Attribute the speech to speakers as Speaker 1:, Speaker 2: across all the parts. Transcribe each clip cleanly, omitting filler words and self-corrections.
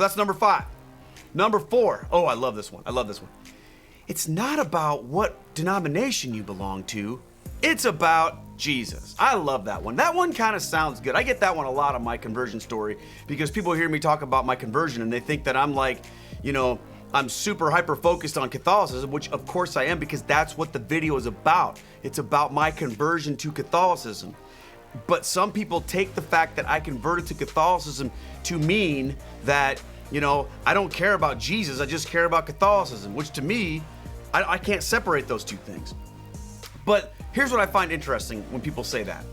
Speaker 1: That's number 5. Number 4. Oh, I love this one. It's not about what denomination you belong to. It's about Jesus. I love that one. That one kind of sounds good. I get that one a lot on my conversion story because people hear me talk about my conversion and they think that I'm like, I'm super hyper focused on Catholicism, which of course I am because that's what the video is about. It's about my conversion to Catholicism. But some people take the fact that I converted to Catholicism to mean that, I don't care about Jesus, I just care about Catholicism, which to me, I can't separate those two things. But here's what I find interesting when people say that.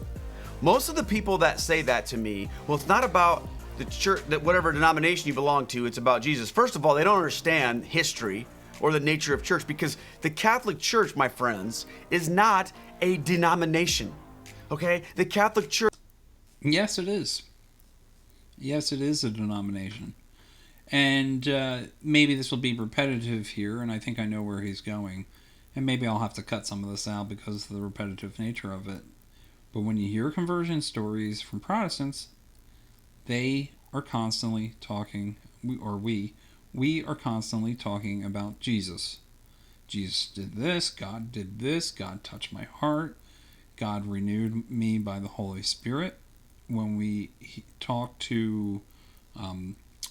Speaker 1: Most of the people that say that to me, well, it's not about the church, that whatever denomination you belong to, it's about Jesus. First of all, they don't understand history or the nature of church because the Catholic Church, my friends, is not a denomination. Okay? The Catholic Church.
Speaker 2: Yes, it is. Yes, it is a denomination. And maybe this will be repetitive here, and I think I know where he's going. And maybe I'll have to cut some of this out because of the repetitive nature of it. But when you hear conversion stories from Protestants, they are constantly talking, we are constantly talking about Jesus. Jesus did this, God touched my heart, God renewed me by the Holy Spirit. When we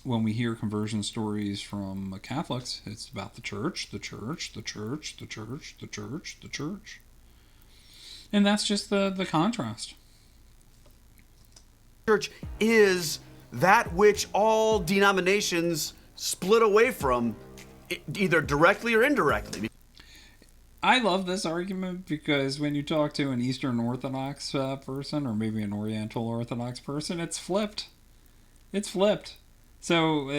Speaker 2: when we hear conversion stories from Catholics, it's about the church. And that's just the contrast.
Speaker 1: Church is that which all denominations split away from, either directly or indirectly.
Speaker 2: I love this argument because when you talk to an Eastern Orthodox person or maybe an Oriental Orthodox person, it's flipped. So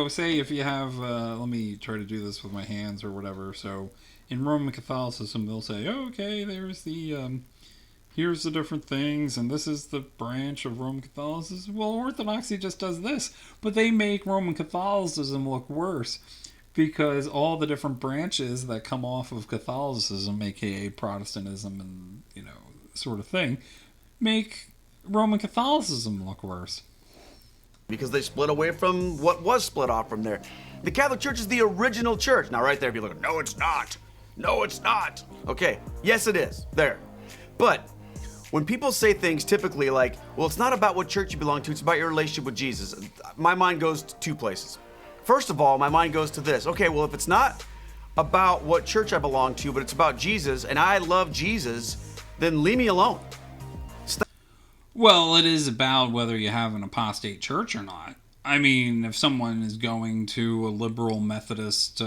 Speaker 2: say if you have, let me try to do this with my hands or whatever. So in Roman Catholicism, they'll say, oh, okay, there's the, here's the different things, and this is the branch of Roman Catholicism. Well, Orthodoxy just does this, but they make Roman Catholicism look worse because all the different branches that come off of Catholicism, aka Protestantism and, sort of thing, make Roman Catholicism look worse.
Speaker 1: Because they split away from what was split off from there. The Catholic Church is the original church. Now right there, people are like, no, it's not. No, it's not. Okay, yes, it is. There. But when people say things typically like, well, it's not about what church you belong to, it's about your relationship with Jesus, my mind goes to two places. First of all, my mind goes to this. Okay, well, if it's not about what church I belong to, but it's about Jesus, and I love Jesus, then leave me alone.
Speaker 2: Well, it is about whether you have an apostate church or not. I mean, if someone is going to a liberal Methodist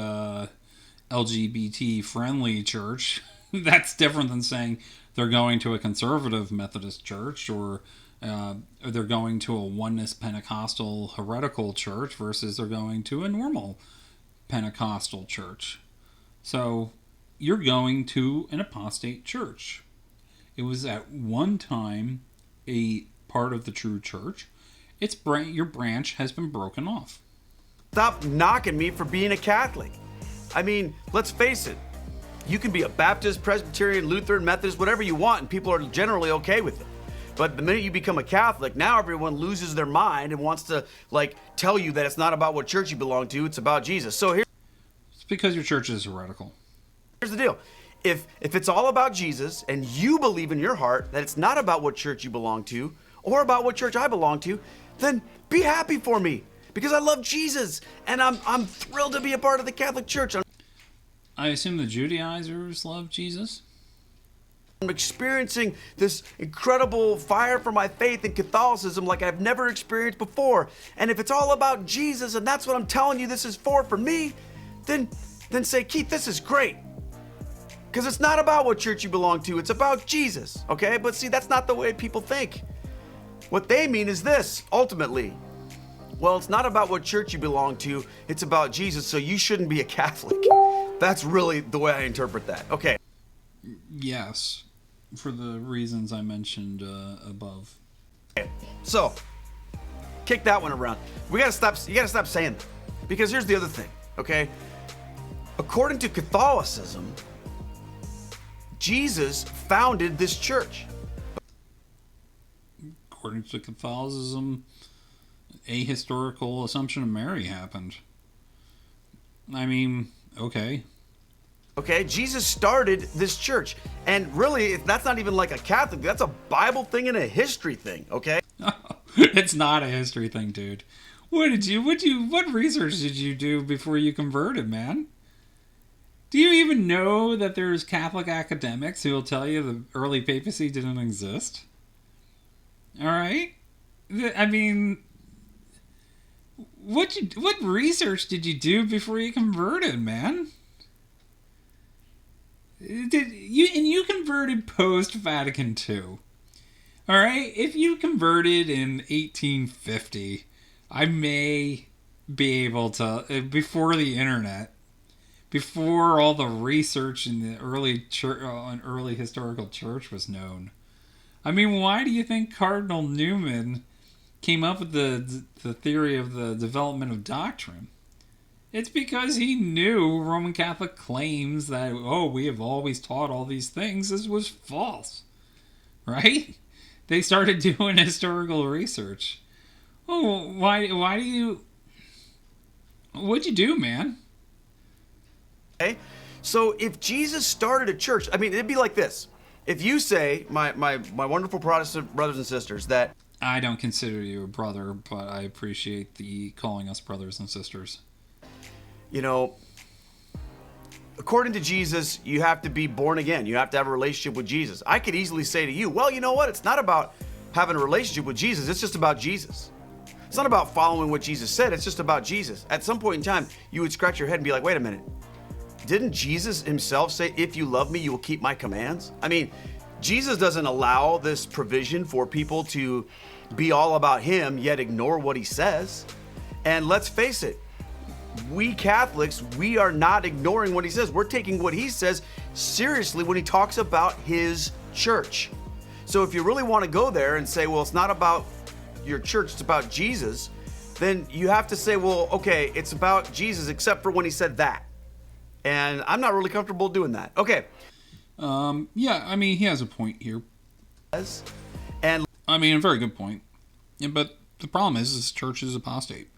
Speaker 2: LGBT-friendly church, that's different than saying they're going to a conservative Methodist church or they're going to a oneness Pentecostal heretical church versus they're going to a normal Pentecostal church. So you're going to an apostate church. It was at one time a part of the true church. Your branch has been broken off.
Speaker 1: Stop knocking me for being a Catholic. I mean, let's face it. You can be a Baptist, Presbyterian, Lutheran, Methodist, whatever you want, and people are generally okay with it. But the minute you become a Catholic, now everyone loses their mind and wants to, tell you that it's not about what church you belong to, it's about Jesus. So
Speaker 2: it's because your church is heretical.
Speaker 1: Here's the deal. If it's all about Jesus and you believe in your heart that it's not about what church you belong to or about what church I belong to, then be happy for me because I love Jesus and I'm thrilled to be a part of the Catholic Church.
Speaker 2: I assume the Judaizers love Jesus?
Speaker 1: I'm experiencing this incredible fire for my faith in Catholicism like I've never experienced before. And if it's all about Jesus and that's what I'm telling you this is for me, then say, Keith, this is great. Because it's not about what church you belong to, it's about Jesus, okay? But see, that's not the way people think. What they mean is this, ultimately. Well, it's not about what church you belong to, it's about Jesus, so you shouldn't be a Catholic. That's really the way I interpret that. Okay.
Speaker 2: Yes, for the reasons I mentioned above.
Speaker 1: Okay. So, kick that one around. You gotta stop saying that. Because here's the other thing, okay? According to Catholicism, Jesus founded this church.
Speaker 2: According to Catholicism, ahistorical Assumption of Mary happened. I mean, okay.
Speaker 1: Okay, Jesus started this church. And really, that's not even like a Catholic, that's a Bible thing and a history thing, okay?
Speaker 2: It's not a history thing, dude. What research did you do before you converted, man? Do you even know that there's Catholic academics who will tell you the early papacy didn't exist? All right? I mean, what research did you do before you converted, man? You converted post Vatican II. All right? If you converted in 1850, I may be able to, before the internet, before all the research in the early church, early historical church was known. I mean, why do you think Cardinal Newman came up with the theory of the development of doctrine? It's because he knew Roman Catholic claims that, oh, we have always taught all these things. This was false. Right? They started doing historical research. Oh, why do you... What'd you do, man?
Speaker 1: Okay? So if Jesus started a church, I mean, it'd be like this. If you say, my wonderful Protestant brothers and sisters, that...
Speaker 2: I don't consider you a brother, but I appreciate the calling us brothers and sisters.
Speaker 1: You know, according to Jesus, you have to be born again. You have to have a relationship with Jesus. I could easily say to you, well, you know what? It's not about having a relationship with Jesus. It's just about Jesus. It's not about following what Jesus said. It's just about Jesus. At some point in time, you would scratch your head and be like, wait a minute. Didn't Jesus himself say, if you love me, you will keep my commands? I mean, Jesus doesn't allow this provision for people to be all about him, yet ignore what he says. And let's face it, we Catholics, we are not ignoring what he says. We're taking what he says seriously when he talks about his church. So if you really want to go there and say, well, it's not about your church, it's about Jesus, then you have to say, well, okay, it's about Jesus except for when he said that. And I'm not really comfortable doing that. Okay.
Speaker 2: Yeah, I mean, he has a point here.
Speaker 1: And
Speaker 2: I mean, a very good point. Yeah, but the problem is this church is apostate.